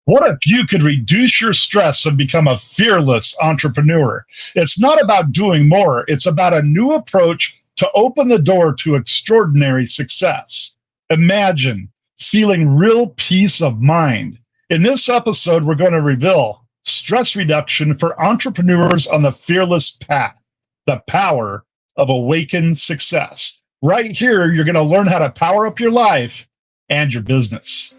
What if you could reduce your stress and become a fearless entrepreneur? It's not about doing more, it's about a new approach to open the door to extraordinary success. Imagine feeling real peace of mind. In this episode, we're going to reveal stress reduction for entrepreneurs on the fearless path, the power of awakened success. Right here, you're going to learn how to power up your life and your business.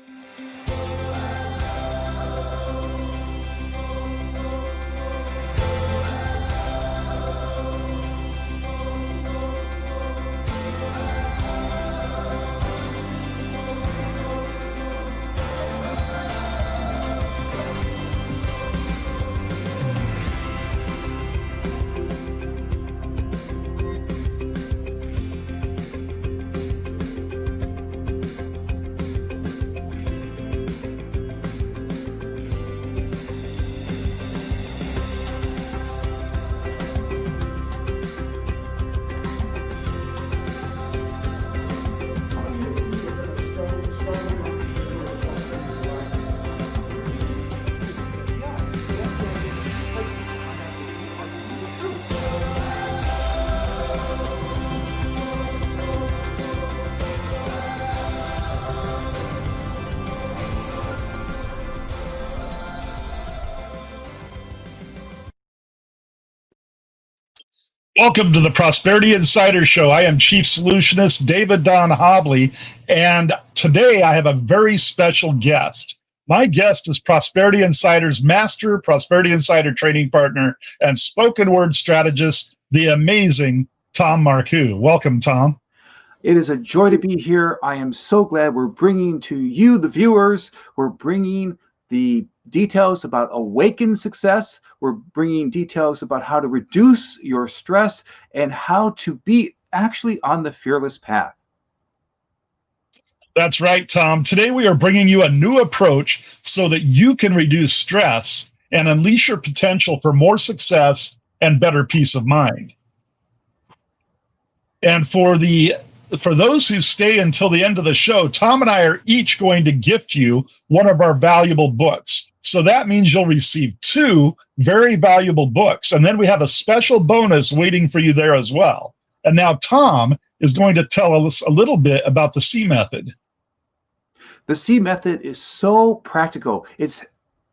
Welcome to the Prosperity Insider Show. I am Chief Solutionist David Don Hobley, and today I have a very special guest. My guest is Prosperity Insider's master Prosperity Insider training partner and spoken word strategist, the amazing Tom Marcoux. Welcome, Tom. It is a joy to be here. I am so glad we're bringing to you, the viewers, we're bringing the details about awakened success. We're bringing details about how to reduce your stress and how to be actually on the fearless path. That's right, Tom. Today we are bringing you a new approach so that you can reduce stress and unleash your potential for more success and better peace of mind. And for those who stay until the end of the show, Tom and I are each going to gift you one of our valuable books. So that means you'll receive two very valuable books. And then we have a special bonus waiting for you there as well. And now Tom is going to tell us a little bit about the C method. The C method is so practical. It's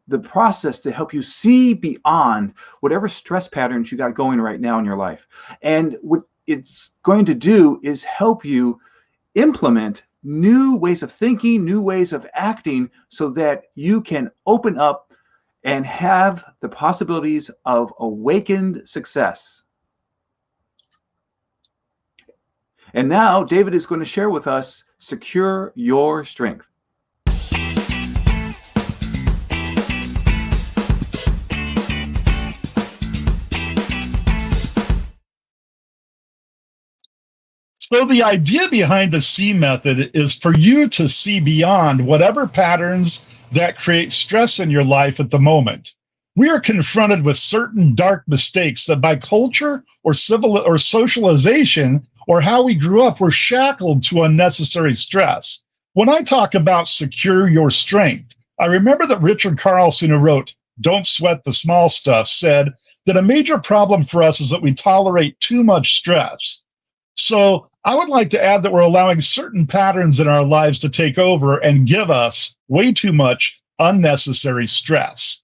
the process to help you see beyond whatever stress patterns you got going right now in your life. And what it's going to do is help you implement new ways of thinking, new ways of acting, so that you can open up and have the possibilities of awakened success. And now David is going to share with us Secure Your Strength. So the idea behind the C method is for you to see beyond whatever patterns that create stress in your life at the moment. We are confronted with certain dark mistakes that by culture or socialization or how we grew up, we're shackled to unnecessary stress. When I talk about secure your strength, I remember that Richard Carlson, who wrote Don't Sweat the Small Stuff, said that a major problem for us is that we tolerate too much stress. So I would like to add that we're allowing certain patterns in our lives to take over and give us way too much unnecessary stress.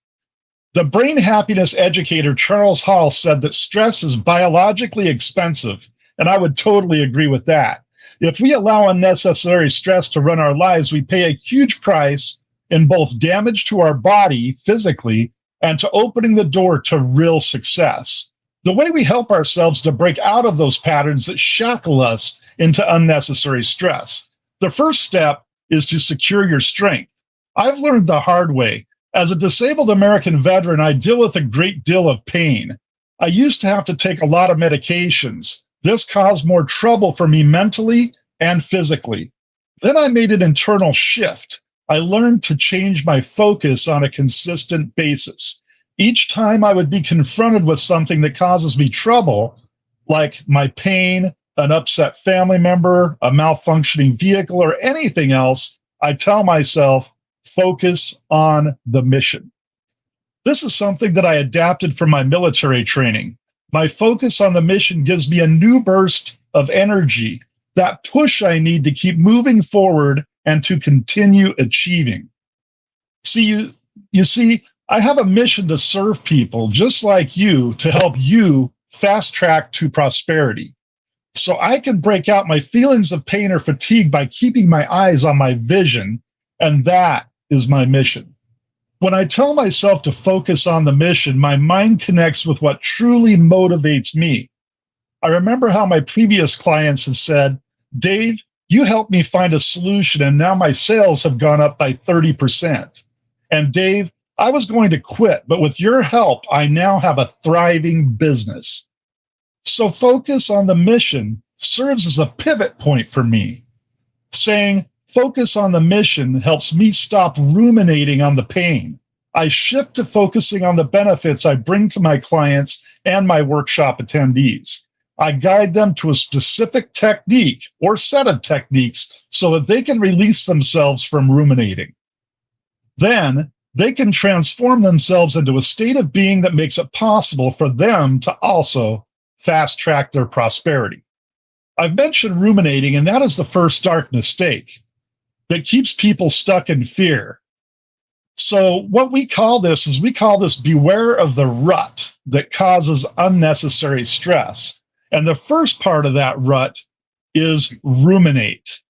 The brain happiness educator Charles Hall said that stress is biologically expensive, and I would totally agree with that. If we allow unnecessary stress to run our lives, we pay a huge price in both damage to our body physically and to opening the door to real success. The way we help ourselves to break out of those patterns that shackle us into unnecessary stress. The first step is to secure your strength. I've learned the hard way. As a disabled American veteran, I deal with a great deal of pain. I used to have to take a lot of medications. This caused more trouble for me mentally and physically. Then I made an internal shift. I learned to change my focus on a consistent basis. Each time I would be confronted with something that causes me trouble, like my pain, an upset family member, a malfunctioning vehicle, or anything else, I tell myself, focus on the mission. This is something that I adapted from my military training. My focus on the mission gives me a new burst of energy, that push I need to keep moving forward and to continue achieving. You see, I have a mission to serve people just like you, to help you fast track to prosperity. So I can break out my feelings of pain or fatigue by keeping my eyes on my vision, and that is my mission. When I tell myself to focus on the mission, my mind connects with what truly motivates me. I remember how my previous clients had said, Dave, you helped me find a solution, and now my sales have gone up by 30%. And Dave, I was going to quit, but with your help, I now have a thriving business. So focus on the mission serves as a pivot point for me. Saying focus on the mission helps me stop ruminating on the pain. I shift to focusing on the benefits I bring to my clients and my workshop attendees. I guide them to a specific technique or set of techniques so that they can release themselves from ruminating. Then they can transform themselves into a state of being that makes it possible for them to also fast track their prosperity. I've mentioned ruminating, and that is the first stark mistake that keeps people stuck in fear. So what we call this beware of the rut that causes unnecessary stress. And the first part of that rut is ruminate.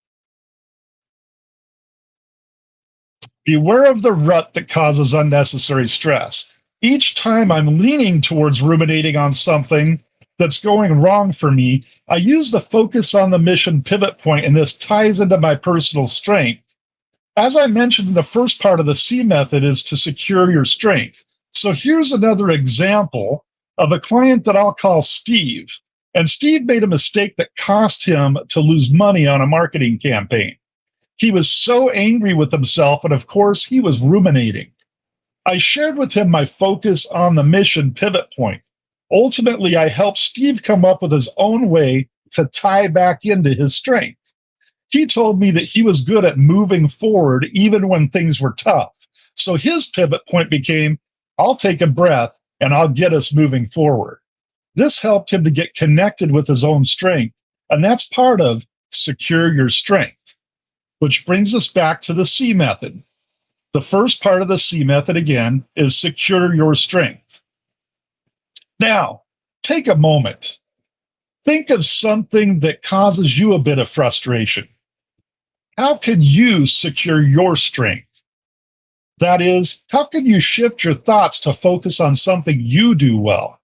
Beware of the rut that causes unnecessary stress. Each time I'm leaning towards ruminating on something that's going wrong for me, I use the focus on the mission pivot point, and this ties into my personal strength. As I mentioned in the first part of the C method is to secure your strength. So here's another example of a client that I'll call Steve. And Steve made a mistake that cost him to lose money on a marketing campaign. He was so angry with himself, and of course, he was ruminating. I shared with him my focus on the mission pivot point. Ultimately, I helped Steve come up with his own way to tie back into his strength. He told me that he was good at moving forward even when things were tough. So his pivot point became, I'll take a breath and I'll get us moving forward. This helped him to get connected with his own strength, and that's part of secure your strength. Which brings us back to the C method. The first part of the C method, again, is secure your strength. Now, take a moment. Think of something that causes you a bit of frustration. How can you secure your strength? That is, how can you shift your thoughts to focus on something you do well?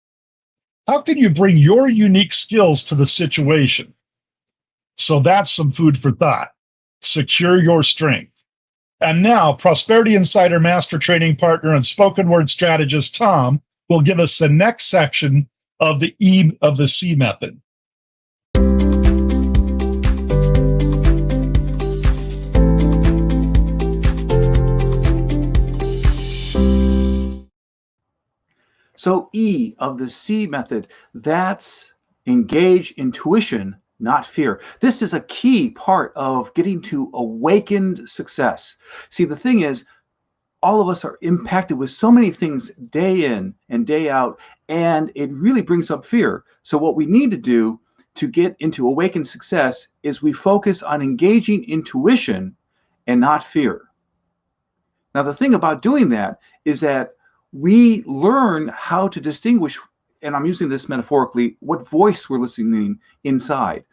How can you bring your unique skills to the situation? So that's some food for thought. Secure your strength. And now, Prosperity Insider Master Training Partner and spoken word strategist Tom will give us the next section of the C method. So E of the C method, that's engage intuition, not fear. This is a key part of getting to awakened success. See, the thing is, all of us are impacted with so many things day in and day out, and it really brings up fear. So what we need to do to get into awakened success is we focus on engaging intuition and not fear. Now, the thing about doing that is that we learn how to distinguish, and I'm using this metaphorically, what voice we're listening inside.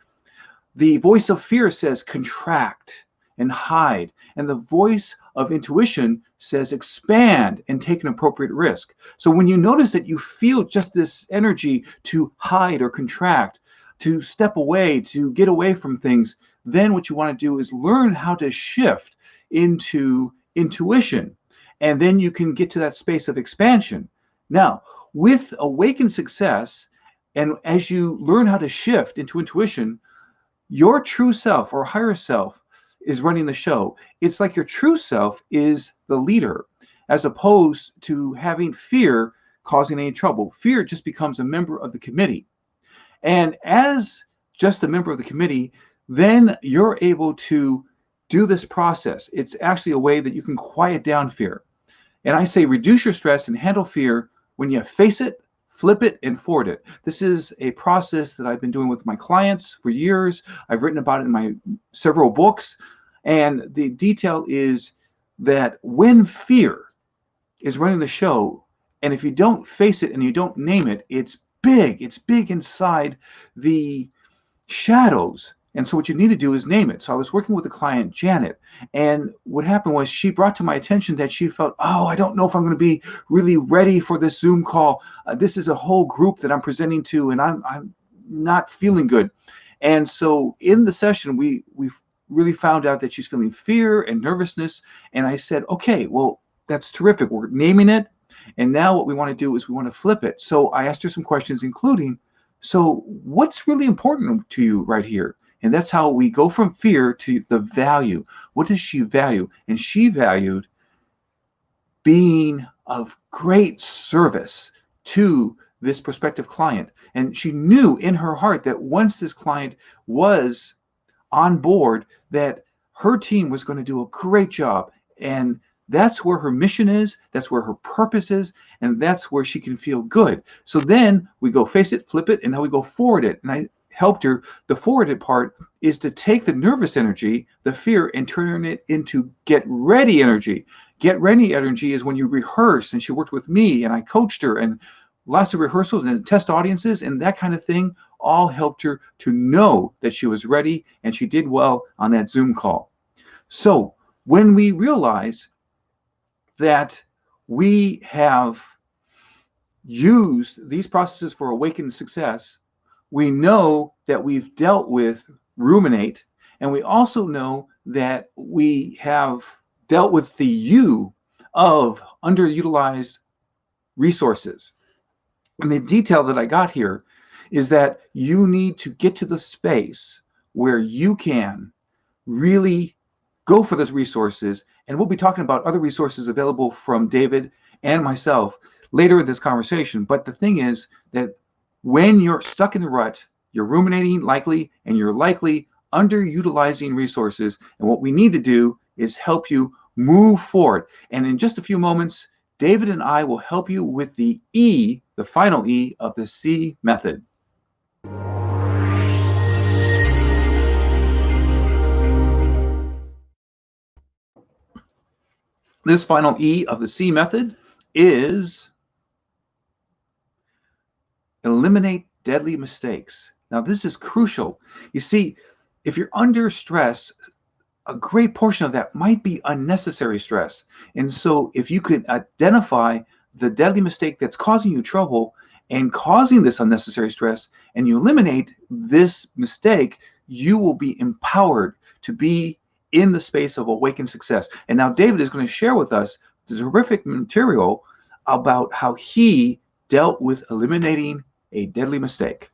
The voice of fear says contract and hide, and the voice of intuition says expand and take an appropriate risk. So when you notice that you feel just this energy to hide or contract, to step away, to get away from things, then what you want to do is learn how to shift into intuition. And then you can get to that space of expansion. Now, with awakened success, and as you learn how to shift into intuition, your true self or higher self is running the show. It's like your true self is the leader, as opposed to having fear causing any trouble. Fear just becomes a member of the committee. And as just a member of the committee, then you're able to do this process. It's actually a way that you can quiet down fear. And I say reduce your stress and handle fear when you face it, flip it, and forward it. This is a process that I've been doing with my clients for years. I've written about it in my several books. And the detail is that when fear is running the show, and if you don't face it and you don't name it, it's big. It's big inside the shadows. And so what you need to do is name it. So I was working with a client, Janet, and what happened was she brought to my attention that she felt, oh, I don't know if I'm going to be really ready for this Zoom call. This is a whole group that I'm presenting to, and I'm not feeling good. And so in the session, we really found out that she's feeling fear and nervousness. And I said, okay, well, that's terrific. We're naming it. And now what we want to do is we want to flip it. So I asked her some questions, including, so what's really important to you right here? And that's how we go from fear to the value. What does she value? And she valued being of great service to this prospective client. And she knew in her heart that once this client was on board, that her team was going to do a great job. And that's where her mission is, that's where her purpose is, and that's where she can feel good. So then we go face it, flip it, and now we go forward it. And I helped her. The forwarded part is to take the nervous energy, the fear, and turn it into get ready energy. Get ready energy is when you rehearse, and she worked with me, and I coached her, and lots of rehearsals and test audiences and that kind of thing all helped her to know that she was ready, and she did well on that Zoom call. So when we realize that we have used these processes for awakened success, we know that we've dealt with ruminate, and we also know that we have dealt with the U of underutilized resources. And the detail that I got here is that you need to get to the space where you can really go for those resources. And we'll be talking about other resources available from David and myself later in this conversation. But the thing is that when you're stuck in the rut, you're ruminating likely, and you're likely underutilizing resources. And what we need to do is help you move forward. And in just a few moments, David and I will help you with the E, the final E of the C method. This final E of the C method is eliminate deadly mistakes. Now, this is crucial. You see, if you're under stress, a great portion of that might be unnecessary stress. And so if you could identify the deadly mistake that's causing you trouble and causing this unnecessary stress, and you eliminate this mistake, you will be empowered to be in the space of awakened success. And now David is going to share with us the terrific material about how he dealt with eliminating a deadly mistake.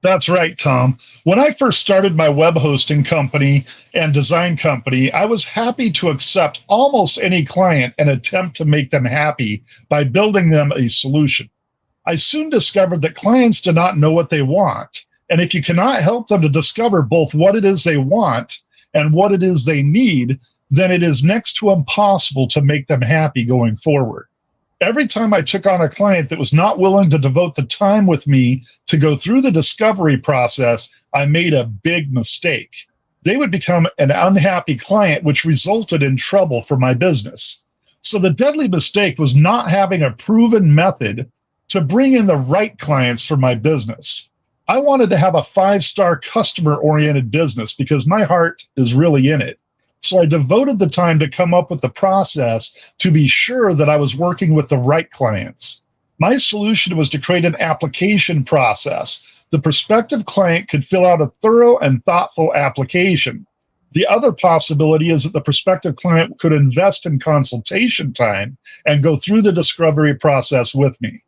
That's right, Tom. When I first started my web hosting company and design company, I was happy to accept almost any client and attempt to make them happy by building them a solution. I soon discovered that clients do not know what they want. And if you cannot help them to discover both what it is they want and what it is they need, then it is next to impossible to make them happy going forward. Every time I took on a client that was not willing to devote the time with me to go through the discovery process, I made a big mistake. They would become an unhappy client, which resulted in trouble for my business. So the deadly mistake was not having a proven method to bring in the right clients for my business. I wanted to have a 5-star customer-oriented business because my heart is really in it. So I devoted the time to come up with the process to be sure that I was working with the right clients. My solution was to create an application process. The prospective client could fill out a thorough and thoughtful application. The other possibility is that the prospective client could invest in consultation time and go through the discovery process with me.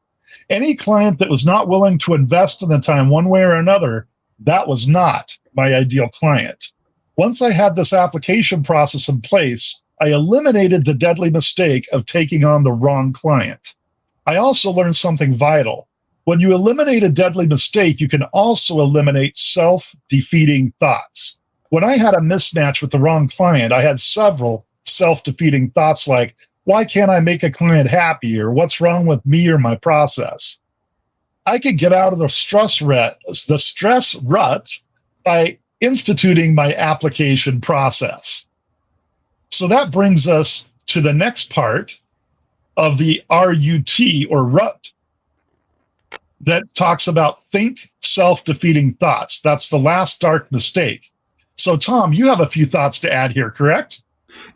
Any client that was not willing to invest in the time one way or another, that was not my ideal client. Once I had this application process in place, I eliminated the deadly mistake of taking on the wrong client. I also learned something vital. When you eliminate a deadly mistake, you can also eliminate self-defeating thoughts. When I had a mismatch with the wrong client, I had several self-defeating thoughts like, why can't I make a client happy? Or what's wrong with me or my process? I could get out of the stress rut by instituting my application process. So that brings us to the next part of the RUT, or RUT, that talks about think self-defeating thoughts. That's the last dark mistake. So, Tom, you have a few thoughts to add here, correct?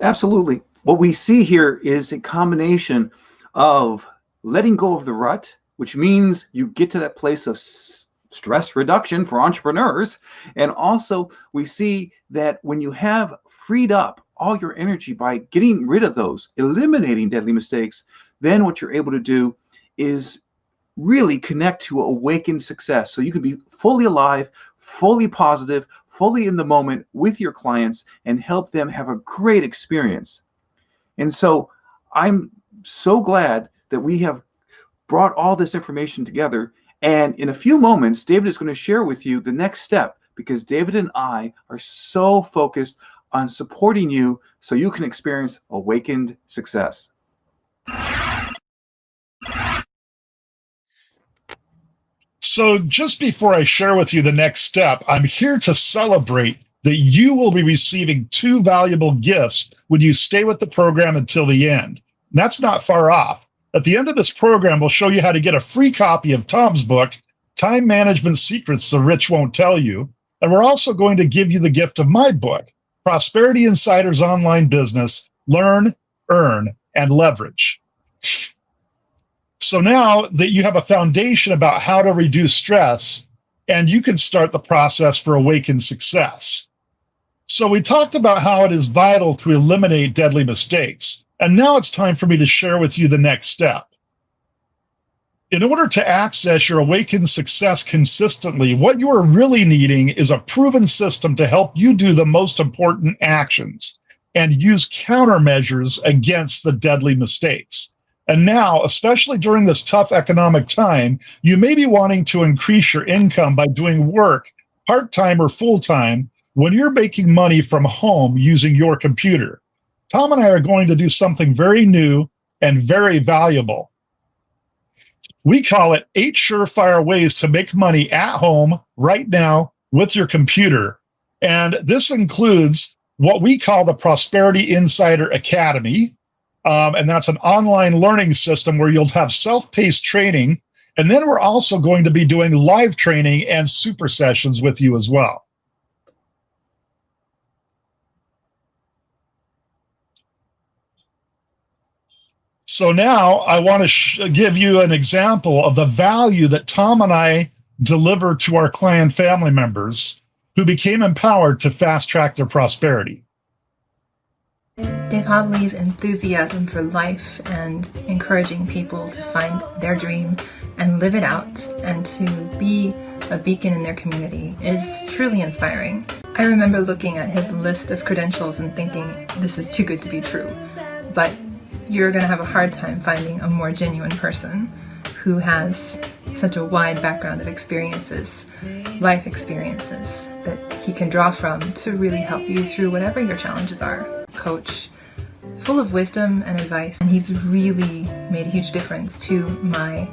Absolutely. What we see here is a combination of letting go of the rut, which means you get to that place of stress reduction for entrepreneurs. And also, we see that when you have freed up all your energy by getting rid of those, eliminating deadly mistakes, then what you're able to do is really connect to awakened success. So you can be fully alive, fully positive, fully in the moment with your clients and help them have a great experience. And so I'm so glad that we have brought all this information together. And in a few moments, David is going to share with you the next step, because David and I are so focused on supporting you so you can experience awakened success. So just before I share with you the next step, I'm here to celebrate that you will be receiving 2 valuable gifts when you stay with the program until the end. And that's not far off. At the end of this program, we'll show you how to get a free copy of Tom's book, Time Management Secrets the Rich Won't Tell You. And we're also going to give you the gift of my book, Prosperity Insider's Online Business, Learn, Earn, and Leverage. So now that you have a foundation about how to reduce stress, and you can start the process for awakened success. So we talked about how it is vital to eliminate deadly mistakes. And now it's time for me to share with you the next step. In order to access your awakened success consistently, what you are really needing is a proven system to help you do the most important actions and use countermeasures against the deadly mistakes. And now, especially during this tough economic time, you may be wanting to increase your income by doing work, part-time or full-time, when you're making money from home using your computer. Tom and I are going to do something very new and very valuable. We call it 8 surefire ways to make money at home right now with your computer. And this includes what we call the Prosperity Insider Academy. And that's an online learning system where you'll have self-paced training. And then we're also going to be doing live training and super sessions with you as well. So now I want to give you an example of the value that Tom and I deliver to our client family members who became empowered to fast track their prosperity. Dave Hobley's enthusiasm for life and encouraging people to find their dream and live it out and to be a beacon in their community is truly inspiring. I remember looking at his list of credentials and thinking, this is too good to be true. But you're going to have a hard time finding a more genuine person who has such a wide background of experiences, life experiences, that he can draw from to really help you through whatever your challenges are. Coach, full of wisdom and advice, and he's really made a huge difference to my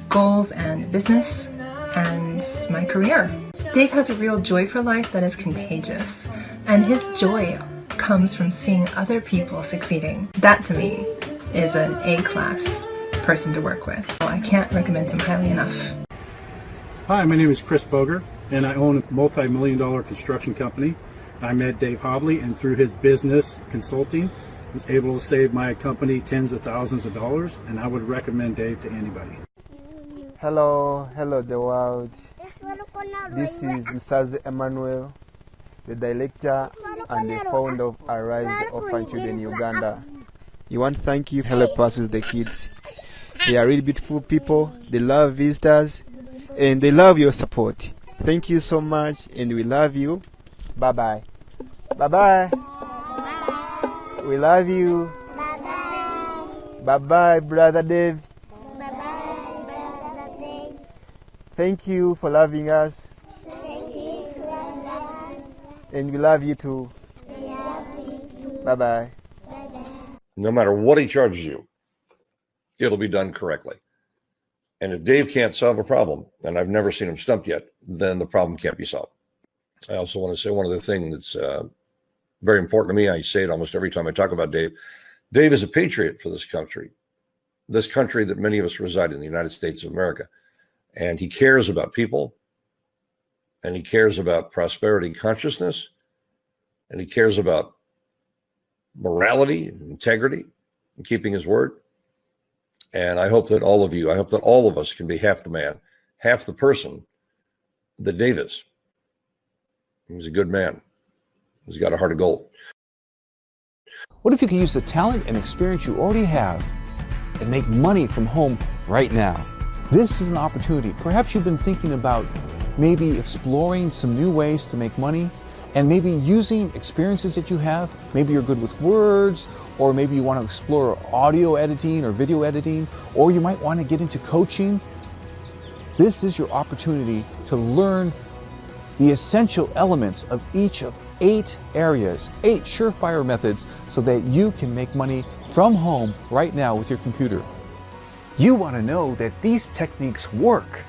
goals and business and my career. Dave has a real joy for life that is contagious, and his joy comes from seeing other people succeeding. That to me is an A-class person to work with. I can't recommend him highly enough. Hi, my name is Chris Boger, and I own a multi-million-dollar construction company. I met Dave Hobley, and through his business consulting, was able to save my company tens of thousands of dollars, and I would recommend Dave to anybody. Hello the world. This is Mr. Emmanuel, the director and the founder of Arise Orphan Children Uganda. You want to thank you for help us with the kids. They are really beautiful people. They love visitors, and they love your support. Thank you so much, and we love you. Bye-bye. Bye-bye. We love you. Bye-bye. Bye-bye, Brother Dave. Bye-bye, Brother Dave. Thank you for loving us. Thank you for loving us. And we love you too. Bye-bye. No matter what he charges you, it'll be done correctly. And if Dave can't solve a problem, and I've never seen him stumped yet, then the problem can't be solved. I also want to say one other thing that's very important to me. I say it almost every time I talk about Dave. Dave is a patriot for this country that many of us reside in, the United States of America. And he cares about people, and he cares about prosperity consciousness, and he cares about morality and integrity and keeping his word. And I hope that all of us can be half the man, half the person that Dave is. He's a good man. He's got a heart of gold. What if you could use the talent and experience you already have and make money from home right now? This is an opportunity. Perhaps you've been thinking about maybe exploring some new ways to make money and maybe using experiences that you have. Maybe you're good with words, or maybe you want to explore audio editing or video editing, or you might want to get into coaching. This is your opportunity to learn the essential elements of each of 8 areas, 8 surefire methods, so that you can make money from home right now with your computer. You want to know that these techniques work.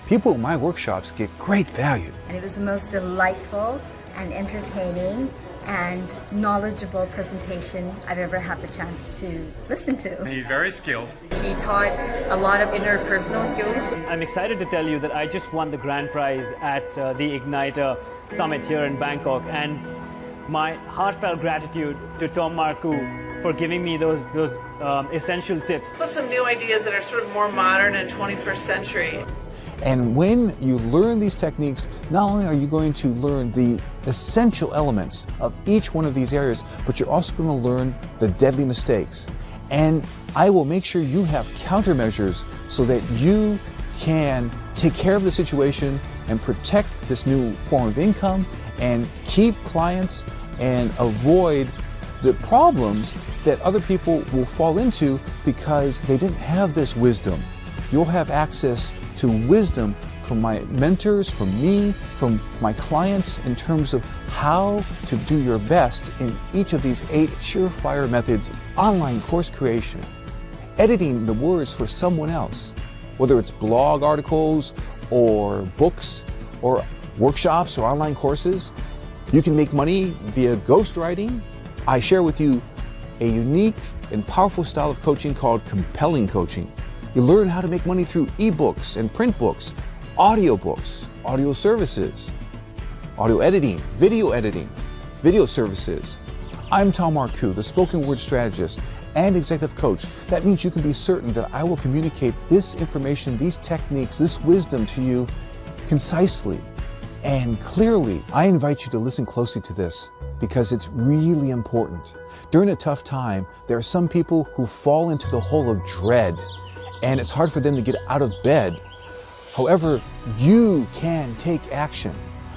People in my workshops get great value. And it was the most delightful and entertaining and knowledgeable presentation I've ever had the chance to listen to. He's very skilled. He taught a lot of interpersonal skills. I'm excited to tell you that I just won the grand prize at the Igniter Summit here in Bangkok, and my heartfelt gratitude to Tom Marcoux for giving me those essential tips. Plus some new ideas that are sort of more modern and 21st century. And when you learn these techniques, not only are you going to learn the essential elements of each one of these areas, but you're also going to learn the deadly mistakes. And I will make sure you have countermeasures so that you can take care of the situation and protect this new form of income and keep clients and avoid the problems that other people will fall into because they didn't have this wisdom. You'll have access to wisdom from my mentors, from me, from my clients in terms of how to do your best in each of these 8 surefire methods. Online course creation, editing the words for someone else, whether it's blog articles or books or workshops or online courses. You can make money via ghostwriting. I share with you a unique and powerful style of coaching called compelling coaching. You learn how to make money through ebooks and print books, audiobooks, audio services, audio editing, video services. I'm Tom Marcoux, the spoken word strategist and executive coach. That means you can be certain that I will communicate this information, these techniques, this wisdom to you concisely and clearly. I invite you to listen closely to this because it's really important. During a tough time, there are some people who fall into the hole of dread, and it's hard for them to get out of bed. However, you can take action.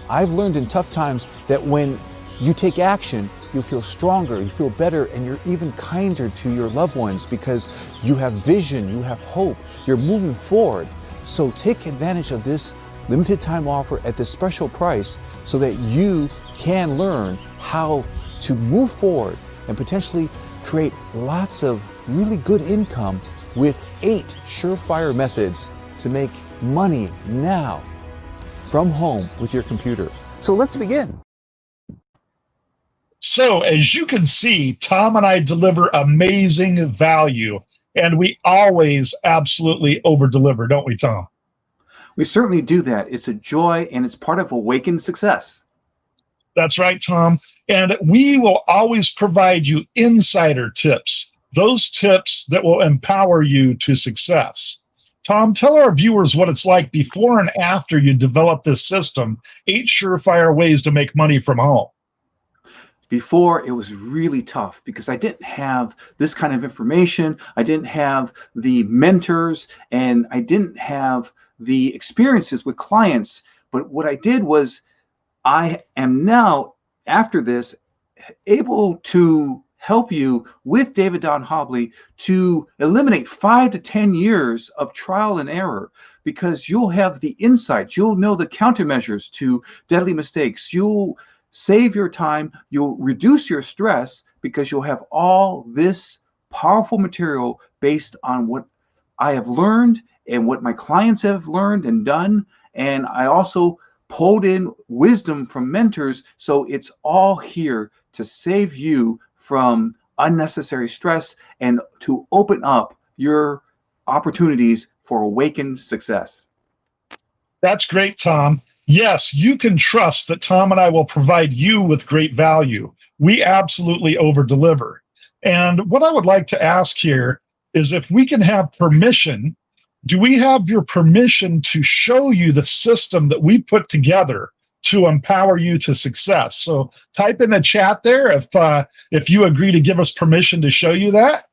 I've learned in tough times that when you take action, you feel stronger, you feel better, and you're even kinder to your loved ones because you have vision, you have hope, you're moving forward. So take advantage of this limited time offer at this special price so that you can learn how to move forward and potentially create lots of really good income with 8 surefire methods to make money now from home with your computer. So let's begin. So as you can see, Tom and I deliver amazing value, and we always absolutely over-deliver, don't we, Tom? We certainly do that. It's a joy, and it's part of Awakened Success. That's right, Tom. And we will always provide you insider tips, those tips that will empower you to success. Tom, tell our viewers what it's like before and after you develop this system, 8 surefire ways to make money from home. Before, it was really tough because I didn't have this kind of information. I didn't have the mentors, and I didn't have the experiences with clients. But what I did was I am now, after this, able to help you with David Don Hobley to eliminate 5 to 10 years of trial and error, because you'll have the insights, you'll know the countermeasures to deadly mistakes, you'll save your time. You'll reduce your stress because you'll have all this powerful material based on what I have learned and what my clients have learned and done. And I also pulled in wisdom from mentors. So it's all here to save you from unnecessary stress and to open up your opportunities for awakened success. That's great, Tom. Yes, you can trust that Tom and I will provide you with great value. We absolutely over-deliver. And what I would like to ask here is if we can have permission, do we have your permission to show you the system that we put together to empower you to success? So type in the chat there if you agree to give us permission to show you that.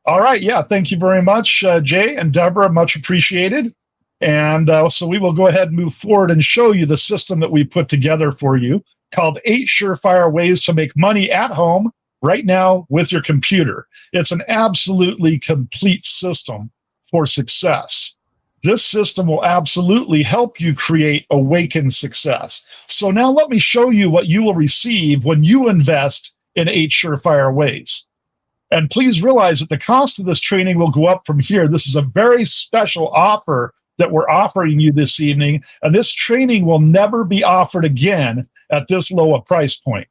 All right, yeah, thank you very much, Jay and Deborah, much appreciated. And so we will go ahead and move forward and show you the system that we put together for you called 8 Surefire Ways to Make Money at Home right now with your computer. It's an absolutely complete system for success. This system will absolutely help you create awakened success. So now let me show you what you will receive when you invest in 8 Surefire Ways. And please realize that the cost of this training will go up from here. This is a very special offer that we're offering you this evening, and this training will never be offered again at this low a price point.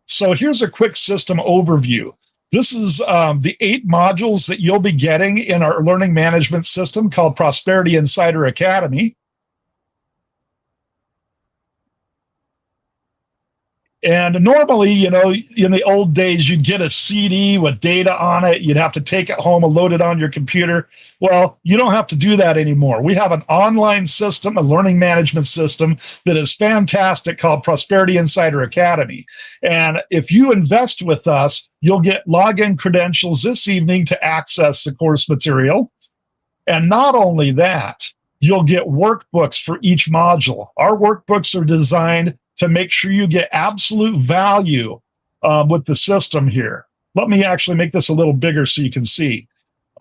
So here's a quick system overview. This is the 8 modules that you'll be getting in our learning management system called Prosperity Insider Academy. And normally, you know, in the old days, you'd get a CD with data on it. You'd have to take it home and load it on your computer. Well, you don't have to do that anymore. We have an online system, a learning management system that is fantastic called Prosperity Insider Academy. And if you invest with us, you'll get login credentials this evening to access the course material. And not only that, you'll get workbooks for each module. Our workbooks are designed to make sure you get absolute value with the system here. Let me actually make this a little bigger so you can see.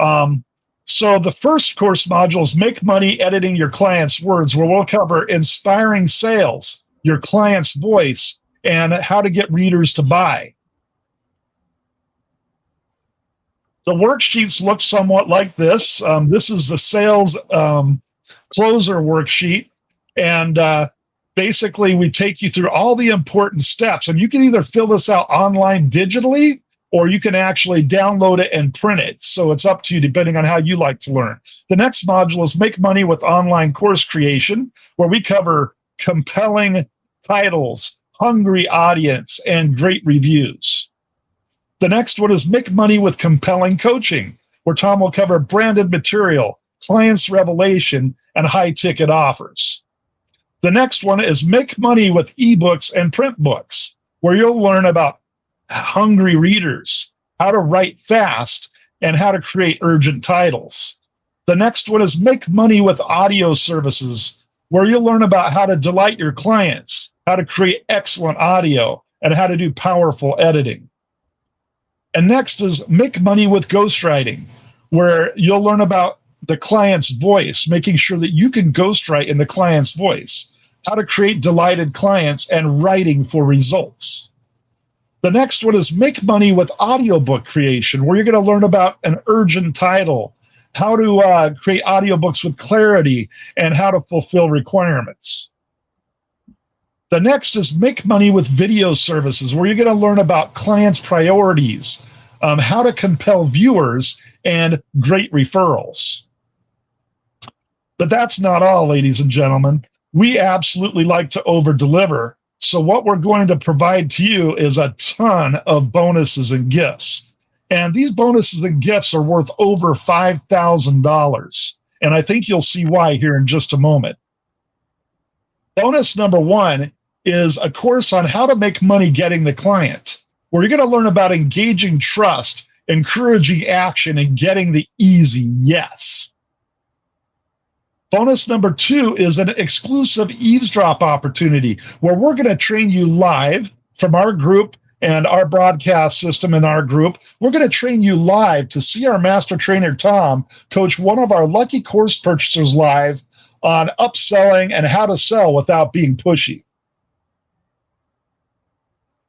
So the first course module is Make Money Editing Your Client's Words, where we'll cover inspiring sales, your client's voice, and how to get readers to buy. The worksheets look somewhat like this. This is the sales closer worksheet, and basically, we take you through all the important steps, and you can either fill this out online digitally, or you can actually download it and print it. So it's up to you, depending on how you like to learn. The next module is Make Money with Online Course Creation, where we cover compelling titles, hungry audience, and great reviews. The next one is Make Money with Compelling Coaching, where Tom will cover branded material, clients' revelation, and high-ticket offers. The next one is Make Money with eBooks and print books, where you'll learn about hungry readers, how to write fast, and how to create urgent titles. The next one is Make Money with audio services, where you'll learn about how to delight your clients, how to create excellent audio, and how to do powerful editing. And next is Make Money with ghostwriting, where you'll learn about the client's voice, making sure that you can ghostwrite in the client's voice, how to create delighted clients, and writing for results. The next one is Make Money with audiobook creation, where you're going to learn about an urgent title, how to create audiobooks with clarity, and how to fulfill requirements. The next is Make Money with video services, where you're going to learn about clients' priorities, how to compel viewers, and great referrals. But that's not all, ladies and gentlemen. We absolutely like to over-deliver. So what we're going to provide to you is a ton of bonuses and gifts. And these bonuses and gifts are worth over $5,000. And I think you'll see why here in just a moment. Bonus number 1 is a course on how to make money getting the client, where you're going to learn about engaging trust, encouraging action, and getting the easy yes. Bonus number 2 is an exclusive eavesdrop opportunity, where we're going to train you live from our group and our broadcast system in our group. We're going to train you live to see our master trainer, Tom, coach one of our lucky course purchasers live on upselling and how to sell without being pushy.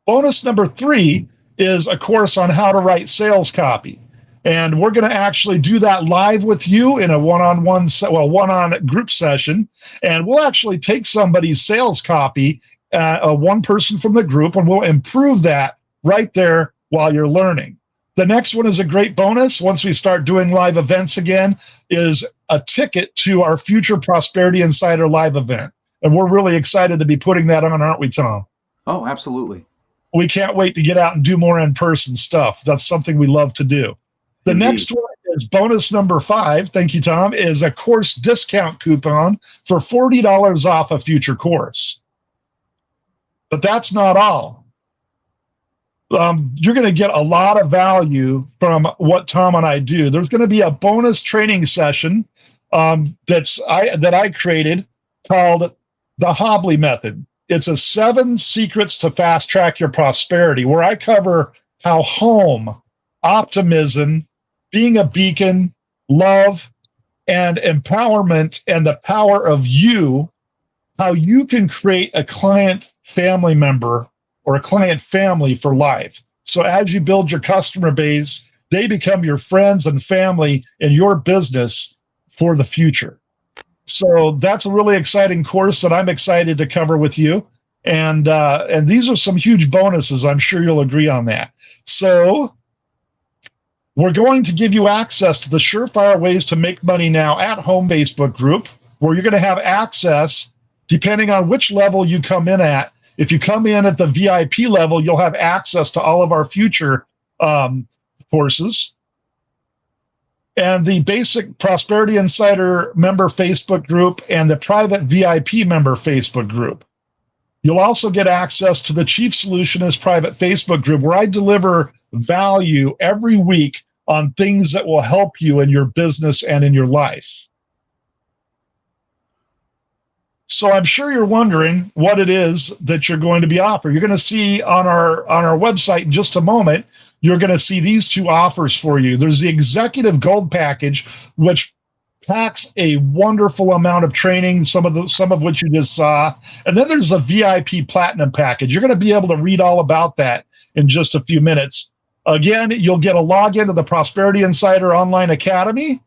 Bonus number 3 is a course on how to write sales copy. And we're going to actually do that live with you in a one-on group session. And we'll actually take somebody's sales copy, one person from the group, and we'll improve that right there while you're learning. The next one is a great bonus once we start doing live events again, is a ticket to our future Prosperity Insider live event. And we're really excited to be putting that on, aren't we, Tom? Oh, absolutely. We can't wait to get out and do more in-person stuff. That's something we love to do. The Indeed. next one is bonus number 5, thank you, Tom, is a course discount coupon for $40 off a future course. But that's not all. You're going to get a lot of value from what Tom and I do. There's going to be a bonus training session that I created called the Hobley Method. It's a 7 secrets to fast track your prosperity, where I cover how home, optimism, being a beacon, love, and empowerment, and the power of you, how you can create a client family member or a client family for life. So as you build your customer base, they become your friends and family in your business for the future. So that's a really exciting course that I'm excited to cover with you. And these are some huge bonuses. I'm sure you'll agree on that. So we're going to give you access to the Surefire Ways to Make Money Now at Home Facebook group, where you're going to have access, depending on which level you come in at. If you come in at the VIP level, you'll have access to all of our future courses. And the basic Prosperity Insider member Facebook group and the private VIP member Facebook group. You'll also get access to the Chief Solutionist private Facebook group, where I deliver value every week on things that will help you in your business and in your life. So I'm sure you're wondering what it is that you're going to be offered. You're going to see on our website in just a moment, you're going to see these 2 offers for you. There's the Executive Gold Package, which packs a wonderful amount of training, some of which you just saw. And then there's a VIP Platinum Package. You're going to be able to read all about that in just a few minutes. Again, you'll get a login to the Prosperity Insider Online Academy.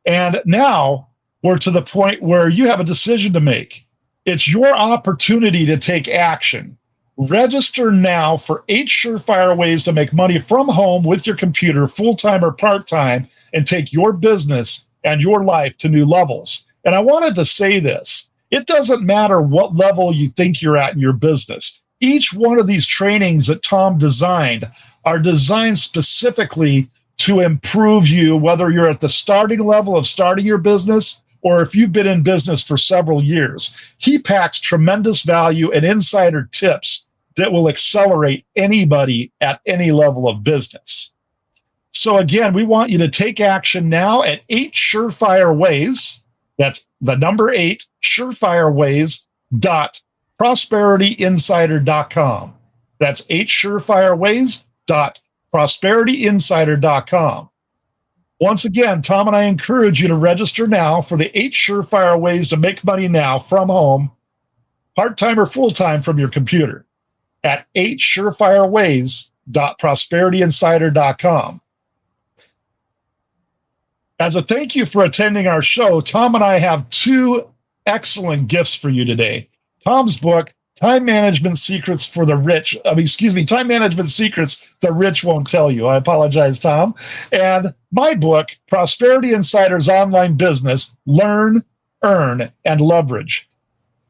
And now we're to the point where you have a decision to make. It's your opportunity to take action. Register now for 8 surefire ways to make money from home with your computer, full-time or part-time, and take your business and your life to new levels. And I wanted to say this. It doesn't matter what level you think you're at in your business. Each one of these trainings that Tom designed are designed specifically to improve you, whether you're at the starting level of starting your business or if you've been in business for several years. He packs tremendous value and insider tips that will accelerate anybody at any level of business. So again, we want you to take action now at 8 surefire ways. That's the number 8 surefireways.prosperityinsider.com. That's 8 surefireways.prosperityinsider.com. Once again, Tom and I encourage you to register now for the 8 surefire ways to make money now from home, part-time or full-time from your computer, at 8 surefireways.prosperityinsider.com. As a thank you for attending our show, Tom and I have 2 excellent gifts for you today. Tom's book, Time Management Secrets for the Rich. Time Management Secrets the Rich Won't Tell You. I apologize, Tom. And my book, Prosperity Insider's Online Business, Learn, Earn, and Leverage.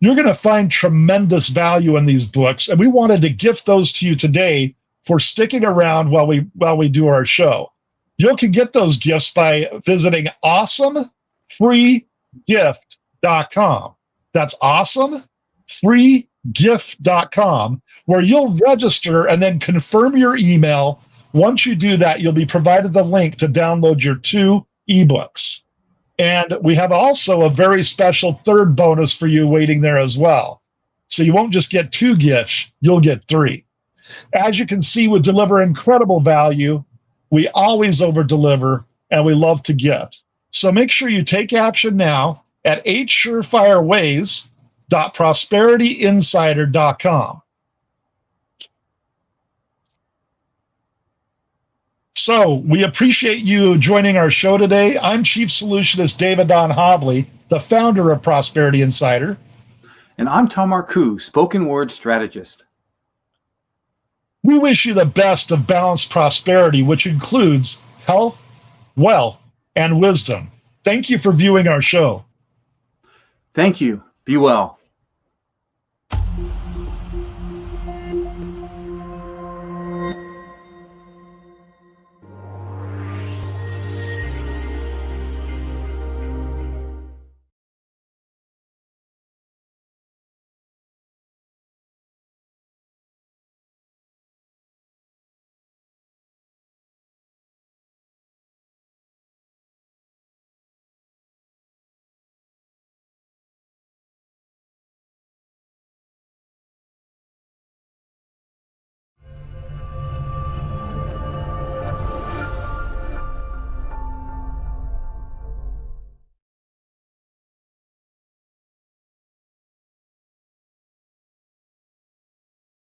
You're going to find tremendous value in these books, and we wanted to gift those to you today for sticking around while we do our show. You can get those gifts by visiting awesomefreegift.com. That's awesomefreegift.com, where you'll register and then confirm your email. Once you do that, you'll be provided the link to download your 2 ebooks. And we have also a very special 3rd bonus for you waiting there as well. So you won't just get 2 gifts, you'll get 3. As you can see, we deliver incredible value. We always over-deliver, and we love to gift. So make sure you take action now at 8 surefireways.prosperityinsider.com. So we appreciate you joining our show today. I'm Chief Solutionist David Don Hobley, the founder of Prosperity Insider. And I'm Tom Marcoux, spoken word strategist. We wish you the best of balanced prosperity, which includes health, wealth, and wisdom. Thank you for viewing our show. Thank you. Be well.